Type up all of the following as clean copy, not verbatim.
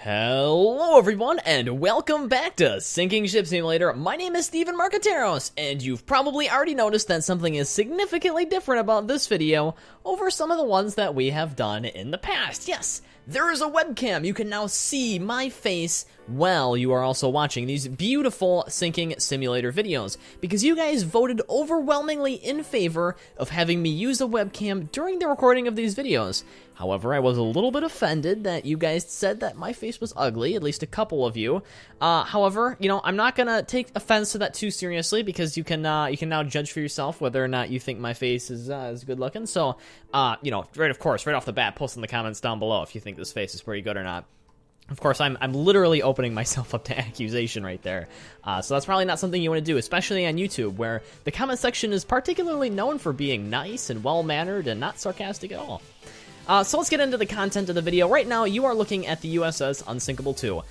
Hello everyone, and welcome back to Sinking Ship Simulator. My name is Steven Marcateros, and you've probably already noticed that something is significantly different about this video over some of the ones that we have done in the past. Yes, there is a webcam. You can now see my face while you are also watching these beautiful Sinking Simulator videos, because you guys voted overwhelmingly in favor of having me use a webcam during the recording of these videos. However, I was a little bit offended that you guys said that my face was ugly, at least a couple of you. However, you know, I'm not gonna take offense to that too seriously, because you can now judge for yourself whether or not you think my face is good looking. So, you know, right off the bat, post in the comments down below if you think this face is pretty good or not. Of course, I'm literally opening myself up to accusation right there. So that's probably not something you want to do, especially on YouTube, where the comment section is particularly known for being nice and well-mannered and not sarcastic at all. So let's get into the content of the video. Right now, you are looking at the USS Unsinkable 2.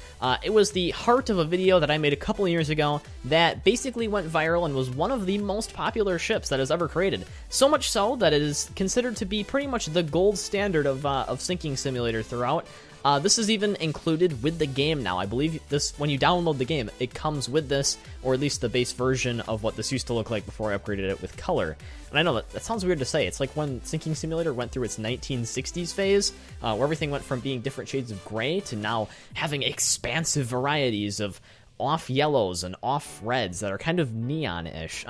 It was the heart of a video that I made a couple years ago that basically went viral and was one of the most popular ships that is ever created. So much so that it is considered to be pretty much the gold standard of sinking simulator throughout. This is even included with the game now. I believe this, when you download the game, it comes with this, or at least the base version of what this used to look like before I upgraded it with color. And I know that sounds weird to say. It's like when Sinking Simulator went through its 1960s phase, where everything went from being different shades of gray to now having expansive varieties of off yellows and off reds that are kind of neon-ish.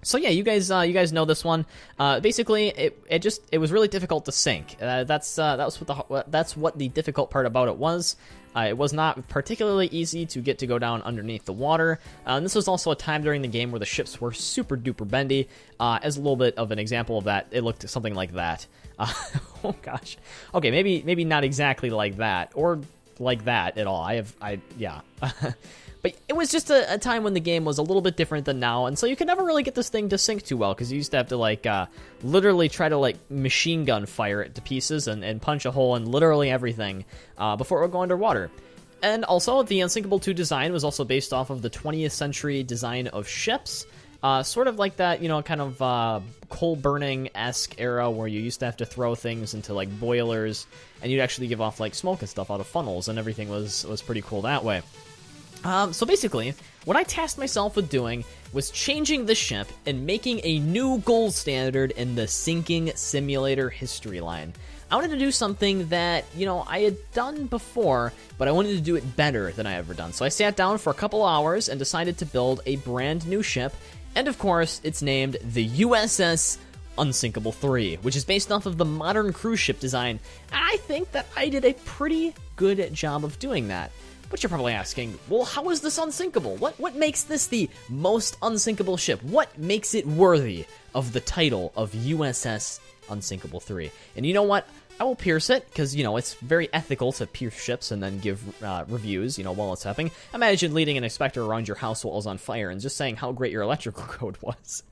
So yeah, you guys know this one. Basically, it was really difficult to sink. That's what the difficult part about it was. It was not particularly easy to get to go down underneath the water. And this was also a time during the game where the ships were super duper bendy. As a little bit of an example of that, it looked something like that. Oh gosh. Okay, maybe not exactly like that or like that at all. Yeah. But it was just a time when the game was a little bit different than now, and so you could never really get this thing to sink too well, because you used to have to, like, literally try to, like, machine gun fire it to pieces and punch a hole in literally everything before it would go underwater. And also, the Unsinkable 2 design was also based off of the 20th century design of ships, sort of like that, you know, kind of coal-burning-esque era where you used to have to throw things into, like, boilers, and you'd actually give off, like, smoke and stuff out of funnels, and everything was pretty cool that way. So basically, what I tasked myself with doing was changing the ship and making a new gold standard in the sinking simulator history line. I wanted to do something that, you know, I had done before, but I wanted to do it better than I ever done. So I sat down for a couple hours and decided to build a brand new ship, and of course, it's named the USS Unsinkable 3, which is based off of the modern cruise ship design. And I think that I did a pretty good job of doing that. But you're probably asking, well, how is this unsinkable? What makes this the most unsinkable ship? What makes it worthy of the title of USS Unsinkable 3? And you know what? I will pierce it, because, you know, it's very ethical to pierce ships and then give reviews, you know, while it's happening. Imagine leading an inspector around your house while it was on fire and just saying how great your electrical code was.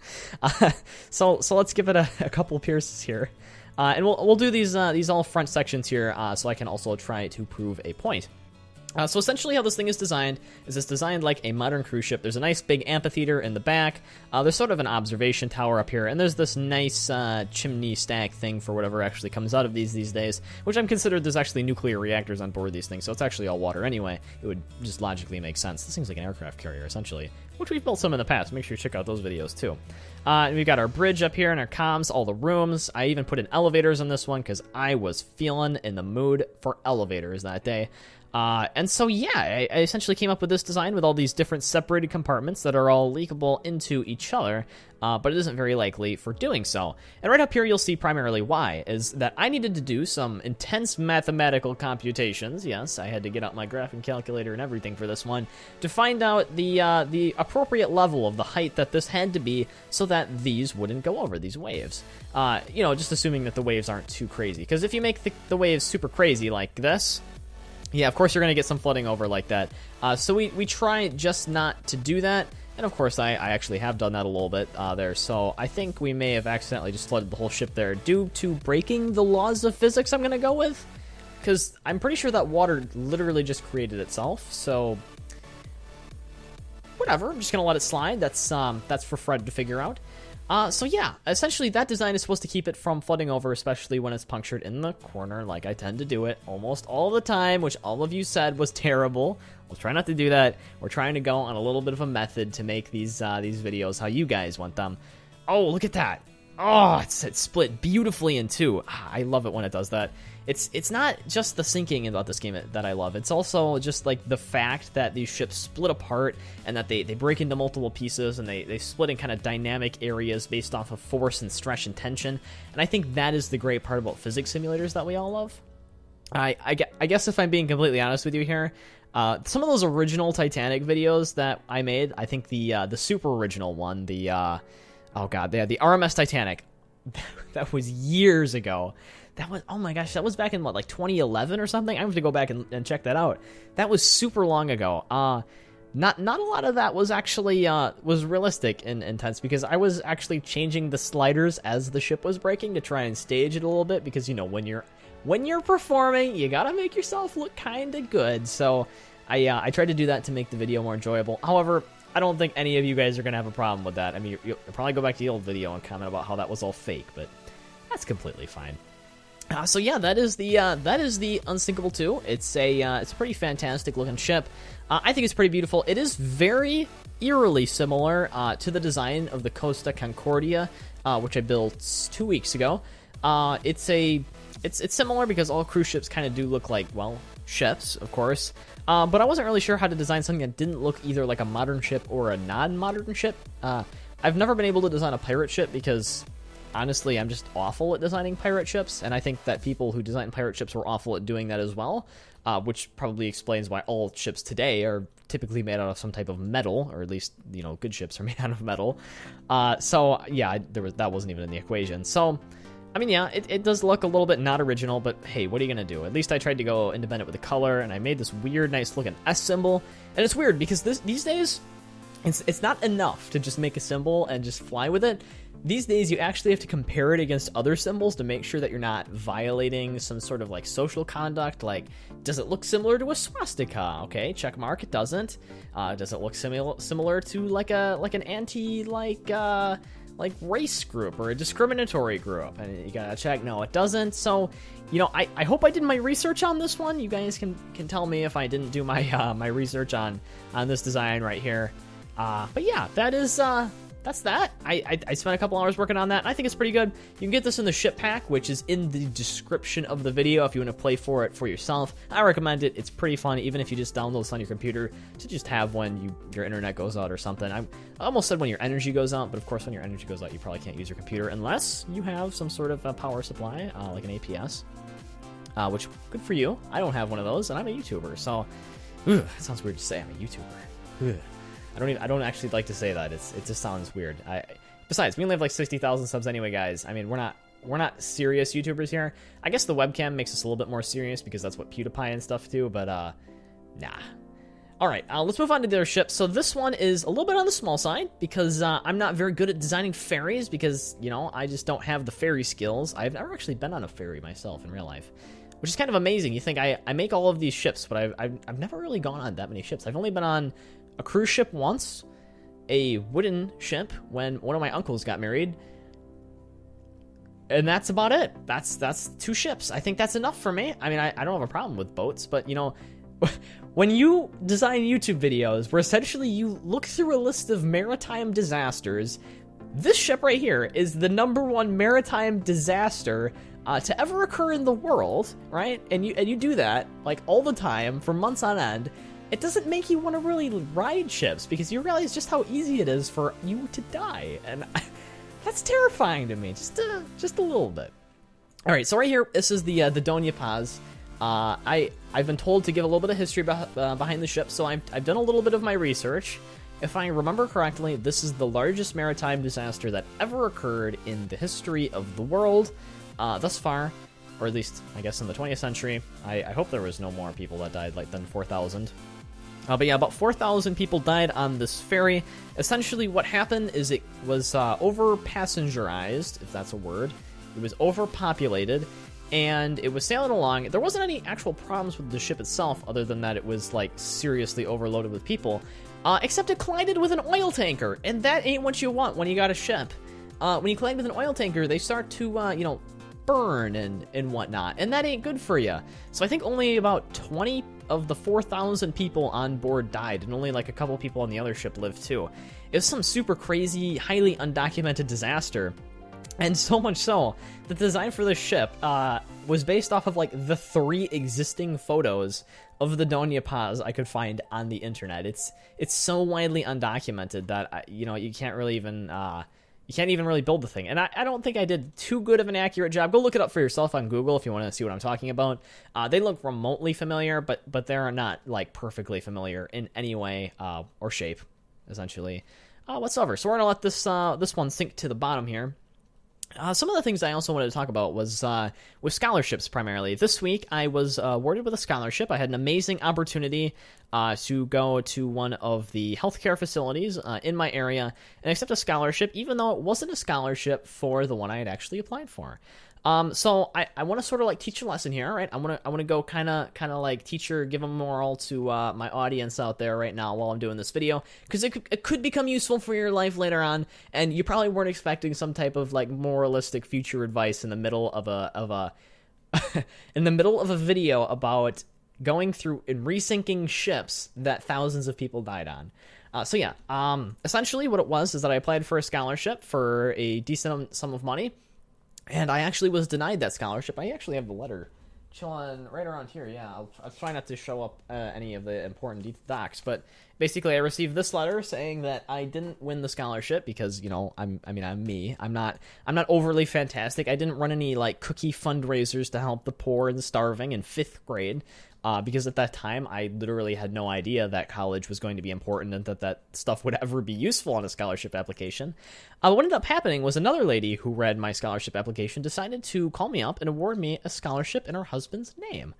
So let's give it a couple pierces here. And we'll do these all front sections here, so I can also try to prove a point. So essentially how this thing is designed is it's designed like a modern cruise ship. There's a nice big amphitheater in the back. There's sort of an observation tower up here, and there's this nice chimney stack thing for whatever actually comes out of these days, which I'm considered there's actually nuclear reactors on board these things, so it's actually all water anyway. It would just logically make sense. This thing's like an aircraft carrier, essentially, which we've built some in the past. Make sure you check out those videos, too. And we've got our bridge up here and our comms, all the rooms. I even put in elevators on this one because I was feeling in the mood for elevators that day. And so, yeah, I essentially came up with this design with all these different separated compartments that are all leakable into each other, but it isn't very likely for doing so. And right up here, you'll see primarily why, is that I needed to do some intense mathematical computations. Yes, I had to get out my graphing calculator and everything for this one to find out the appropriate level of the height that this had to be so that these wouldn't go over, these waves. You know, just assuming that the waves aren't too crazy, because if you make the waves super crazy like this, yeah, of course you're going to get some flooding over like that. So we try just not to do that. And of course I actually have done that a little bit there. So I think we may have accidentally just flooded the whole ship there due to breaking the laws of physics, I'm going to go with. Because I'm pretty sure that water literally just created itself. So whatever, I'm just going to let it slide. That's for Fred to figure out. So yeah, essentially that design is supposed to keep it from flooding over, especially when it's punctured in the corner, like I tend to do it almost all the time, which all of you said was terrible. We'll try not to do that. We're trying to go on a little bit of a method to make these videos how you guys want them. Oh, look at that. Oh, it's split beautifully in two. I love it when it does that. It's not just the sinking about this game that I love. It's also just like the fact that these ships split apart and that they break into multiple pieces and they split in kind of dynamic areas based off of force and stretch and tension. And I think that is the great part about physics simulators that we all love. I guess if I'm being completely honest with you here, some of those original Titanic videos that I made, I think the super original one, the RMS Titanic, that was years ago. That was, oh my gosh, that was back in what, like 2011 or something? I have to go back and check that out. That was super long ago. Not a lot of that was actually was realistic and intense, because I was actually changing the sliders as the ship was breaking to try and stage it a little bit, because you know when you're performing, you gotta make yourself look kind of good. So I tried to do that to make the video more enjoyable. However, I don't think any of you guys are gonna have a problem with that. I mean, you'll probably go back to the old video and comment about how that was all fake, but that's completely fine. So yeah, that is the Unsinkable 2. It's a pretty fantastic looking ship. I think it's pretty beautiful. It is very eerily similar to the design of the Costa Concordia, which I built 2 weeks ago. It's similar because all cruise ships kind of do look like, well, ships, of course. But I wasn't really sure how to design something that didn't look either like a modern ship or a non-modern ship. I've never been able to design a pirate ship because, honestly, I'm just awful at designing pirate ships, and I think that people who design pirate ships were awful at doing that as well, which probably explains why all ships today are typically made out of some type of metal, or at least, you know, good ships are made out of metal. So yeah, that wasn't even in the equation. So, I mean, yeah, it does look a little bit not original, but hey, what are you gonna do? At least I tried to go independent with the color, and I made this weird, nice looking S symbol. And it's weird because these days, it's not enough to just make a symbol and just fly with it. These days, you actually have to compare it against other symbols to make sure that you're not violating some sort of like social conduct. Like, does it look similar to a swastika? Okay, check mark. It doesn't. Does it look similar to like an anti like race group or a discriminatory group? And you gotta check. No, it doesn't. So, you know, I hope I did my research on this one. You guys can tell me if I didn't do my my research on this design right here. But yeah, that's that. I spent a couple hours working on that. I think it's pretty good. You can get this in the ship pack, which is in the description of the video if you want to play for it for yourself. I recommend it. It's pretty fun, even if you just download this on your computer to just have when your internet goes out or something. I almost said when your energy goes out, but of course when your energy goes out, you probably can't use your computer unless you have some sort of power supply, like an APS, which, good for you. I don't have one of those, and I'm a YouTuber, so it sounds weird to say I'm a YouTuber. I don't actually like to say that. It just sounds weird. Besides, we only have like 60,000 subs anyway, guys. I mean, we're not serious YouTubers here. I guess the webcam makes us a little bit more serious because that's what PewDiePie and stuff do, but nah. All right, let's move on to their ship. So this one is a little bit on the small side because I'm not very good at designing ferries because, you know, I just don't have the ferry skills. I've never actually been on a ferry myself in real life, which is kind of amazing. You think I make all of these ships, but I've never really gone on that many ships. I've only been on a cruise ship once, a wooden ship when one of my uncles got married, and that's about it. That's 2 ships. I think that's enough for me. I mean, I don't have a problem with boats, but you know, when you design YouTube videos where essentially you look through a list of maritime disasters, this ship right here is the #1 maritime disaster to ever occur in the world, right? And you do that like all the time for months on end. It doesn't make you want to really ride ships because you realize just how easy it is for you to die, and that's terrifying to me, just a little bit. All right, so right here, this is the Doña Paz. I've been told to give a little bit of history behind the ship, so I've done a little bit of my research. If I remember correctly, this is the largest maritime disaster that ever occurred in the history of the world thus far, or at least I guess in the 20th century. I hope there was no more people that died than 4,000. But yeah, about 4,000 people died on this ferry. Essentially what happened is it was over-passengerized, if that's a word. It was overpopulated, and it was sailing along. There wasn't any actual problems with the ship itself, other than that it was, like, seriously overloaded with people. Except it collided with an oil tanker, and that ain't what you want when you got a ship. when you collide with an oil tanker, they start to, you know, burn and whatnot, and that ain't good for you. So I think only about 20 of the 4,000 people on board died, and only like a couple people on the other ship lived too. It was some super crazy, highly undocumented disaster, and so much so that the design for this ship was based off of like the 3 existing photos of the Doña Paz I could find on the internet. It's so widely undocumented that you know, you can't really even you can't even really build the thing. And I don't think I did too good of an accurate job. Go look it up for yourself on Google if you want to see what I'm talking about. They look remotely familiar, but they're not like perfectly familiar in any way or shape, essentially, whatsoever. So we're gonna let this one sink to the bottom here. Some of the things I also wanted to talk about was with scholarships primarily. This week, I was awarded with a scholarship. I had an amazing opportunity to go to one of the healthcare facilities in my area and accept a scholarship, even though it wasn't a scholarship for the one I had actually applied for. So I want to sort of like teach a lesson here, right? I want to go kind of like teacher, give a moral to my audience out there right now while I'm doing this video, because it could become useful for your life later on, and you probably weren't expecting some type of like moralistic future advice in the middle of a in the middle of a video about going through and resinking ships that thousands of people died on. So yeah, essentially what it was is that I applied for a scholarship for a decent sum of money. And I actually was denied that scholarship. I actually have the letter chilling right around here. Yeah, I'll try not to show up any of the important docs. But basically, I received this letter saying that I didn't win the scholarship because, you know, I'm me. I'm not overly fantastic. I didn't run any like cookie fundraisers to help the poor and the starving in 5th grade. Because at that time, I literally had no idea that college was going to be important and that stuff would ever be useful on a scholarship application. What ended up happening was another lady who read my scholarship application decided to call me up and award me a scholarship in her husband's name,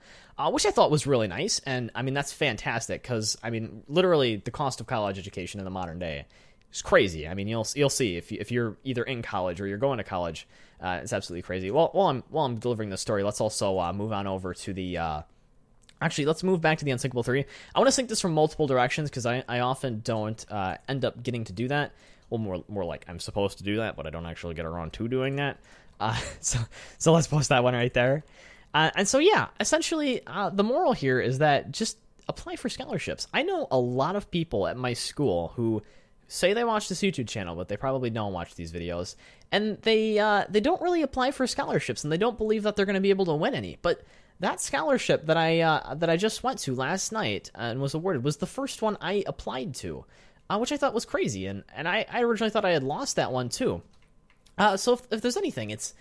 which I thought was really nice. And, I mean, that's fantastic because, I mean, literally the cost of college education in the modern day is crazy. I mean, you'll see if you're either in college or you're going to college, it's absolutely crazy. Well, while I'm delivering this story, let's also move on over to the... Actually, let's move back to the Unsinkable 3. I want to sync this from multiple directions because I often don't end up getting to do that. Well, more like I'm supposed to do that, but I don't actually get around to doing that. So let's post that one right there. And so, yeah, essentially, the moral here is that just apply for scholarships. I know a lot of people at my school who say they watch this YouTube channel, but they probably don't watch these videos. And they don't really apply for scholarships, and they don't believe that they're going to be able to win any. But that scholarship that I just went to last night and was awarded was the first one I applied to, which I thought was crazy, and I originally thought I had lost that one too. So if there's anything, it's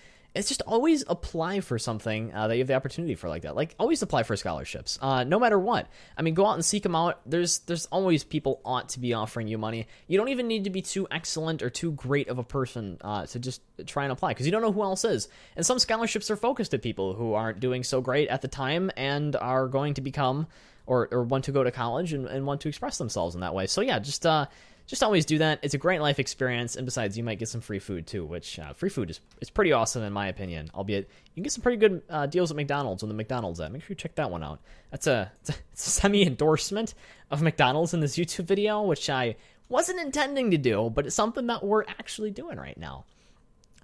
just always apply for something that you have the opportunity for like that. Like, always apply for scholarships, no matter what. I mean, go out and seek them out. There's always people ought to be offering you money. You don't even need to be too excellent or too great of a person to just try and apply, because you don't know who else is. And some scholarships are focused at people who aren't doing so great at the time and are going to become or want to go to college and want to express themselves in that way. So yeah, just always do that. It's a great life experience, and besides, you might get some free food tue, which free food is pretty awesome in my opinion. Albeit, you can get some pretty good deals at McDonald's on the McDonald's app. Make sure you check that one out. It's a semi-endorsement of McDonald's in this YouTube video, which I wasn't intending to do, but it's something that we're actually doing right now.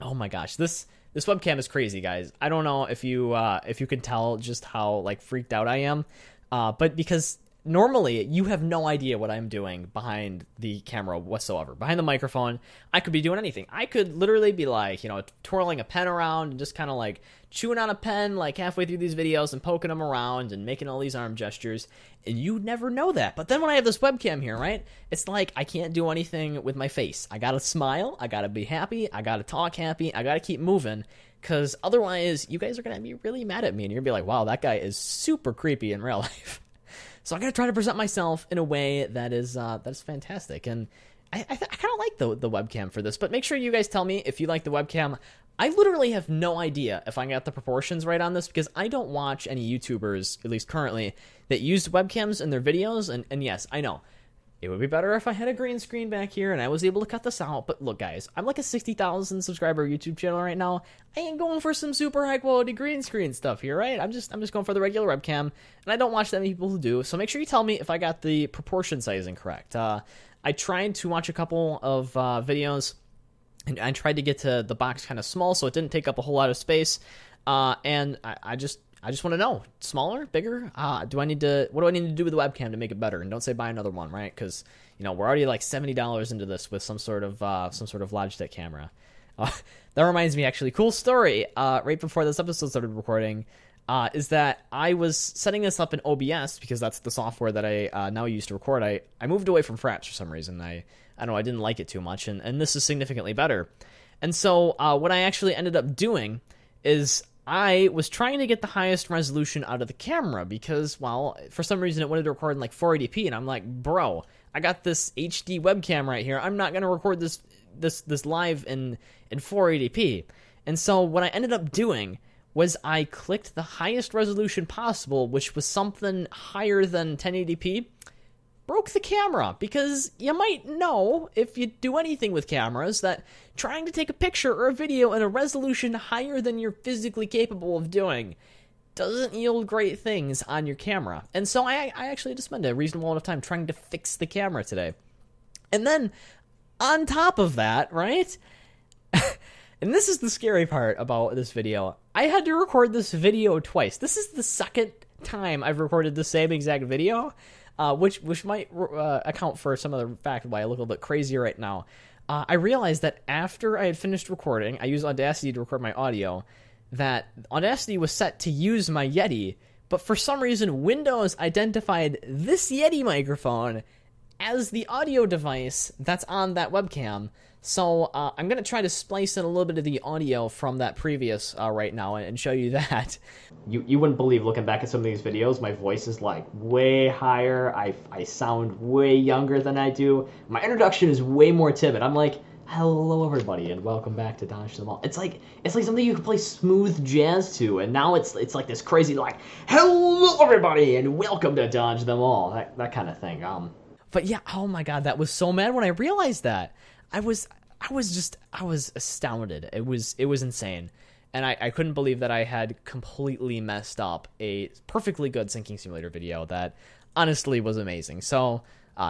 Oh my gosh, this webcam is crazy, guys. I don't know if you can tell just how like freaked out I am, but because normally you have no idea what I'm doing behind the camera whatsoever. Behind the microphone, I could be doing anything. I could literally be like, you know, twirling a pen around and just kind of like chewing on a pen like halfway through these videos and poking them around and making all these arm gestures, and you'd never know that. But then when I have this webcam here, right, it's like I can't do anything with my face. I gotta smile, I gotta be happy, I gotta talk happy, I gotta keep moving, because otherwise you guys are gonna be really mad at me and you're gonna be like, wow, that guy is super creepy in real life. So I'm going to try to present myself in a way that is fantastic. And I kind of like the webcam for this, but make sure you guys tell me if you like the webcam. I literally have no idea if I got the proportions right on this, because I don't watch any YouTubers, at least currently, that use webcams in their videos. And yes, I know it would be better if I had a green screen back here and I was able to cut this out. But look, guys, I'm like a 60,000 subscriber YouTube channel right now. I ain't going for some super high quality green screen stuff here, right? I'm just going for the regular webcam, and I don't watch that many people who do. So make sure you tell me if I got the proportion sizing correct. I tried to watch a couple of videos and I tried to get to the box kind of small so it didn't take up a whole lot of space. And I just want to know, smaller, bigger? What do I need to do with the webcam to make it better? And don't say buy another one, right? Because we're already like $70 into this with some sort of Logitech camera. That reminds me, actually, cool story. Right before this episode started recording, is that I was setting this up in OBS because that's the software that I now use to record. I moved away from Fraps for some reason. I don't know, I didn't like it too much, and this is significantly better. And so what I actually ended up doing is I was trying to get the highest resolution out of the camera because, well, for some reason it wanted to record in like 480p, and I'm like, bro, I got this HD webcam right here. I'm not going to record this live in 480p. And so what I ended up doing was I clicked the highest resolution possible, which was something higher than 1080p, broke the camera, because you might know, if you do anything with cameras, that trying to take a picture or a video in a resolution higher than you're physically capable of doing doesn't yield great things on your camera. And so I actually just spent a reasonable amount of time trying to fix the camera today. And then, on top of that, right? And this is the scary part about this video. I had to record this video twice. This is the second time I've recorded the same exact video, which might account for some of the fact why I look a little bit crazy right now. I realized that after I had finished recording, I used Audacity to record my audio, that Audacity was set to use my Yeti, but for some reason Windows identified this Yeti microphone as the audio device that's on that webcam. So I'm going to try to splice in a little bit of the audio from that previous right now and show you that. You wouldn't believe, looking back at some of these videos, my voice is like way higher. I sound way younger than I do. My introduction is way more timid. I'm like, hello everybody and welcome back to Dodge Them All. It's like something you can play smooth jazz to, and now it's like this crazy like, hello everybody and welcome to Dodge Them All. That kind of thing. But yeah, oh my god, that was so mad when I realized that. I was astounded. It was insane. And I couldn't believe that I had completely messed up a perfectly good syncing simulator video that honestly was amazing. So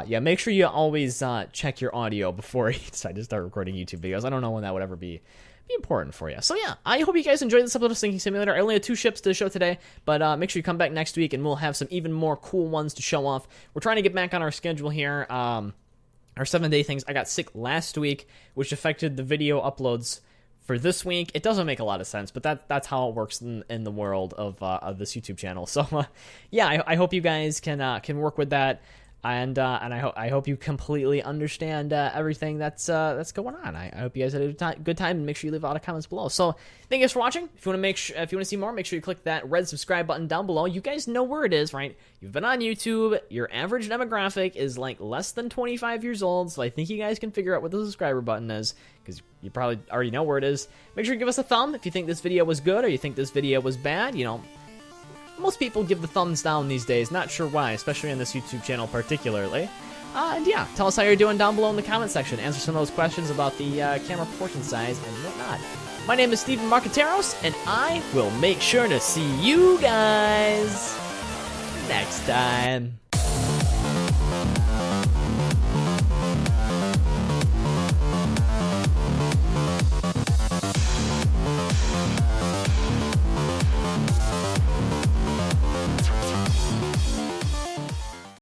yeah, make sure you always check your audio before you decide to start recording YouTube videos. I don't know when that would ever be important for you. So yeah, I hope you guys enjoyed this episode of Syncing Simulator. I only had 2 ships to show today, but make sure you come back next week and we'll have some even more cool ones to show off. We're trying to get back on our schedule here. Our 7-day things. I got sick last week, which affected the video uploads for this week. It doesn't make a lot of sense, but that's how it works in the world of this YouTube channel. So yeah, I hope you guys can work with that. And I hope you completely understand everything that's going on. I hope you guys had a good time, and make sure you leave a lot of comments below. So thank you guys for watching. If you want to see more, make sure you click that red subscribe button down below. You guys know where it is, right? You've been on YouTube. Your average demographic is like less than 25 years old, so I think you guys can figure out what the subscriber button is, because you probably already know where it is. Make sure you give us a thumb if you think this video was good or you think this video was bad. Most people give the thumbs down these days, not sure why, especially on this YouTube channel particularly. And yeah, tell us how you're doing down below in the comment section. Answer some of those questions about the camera proportion size and whatnot. My name is Steven Marcateros, and I will make sure to see you guys next time.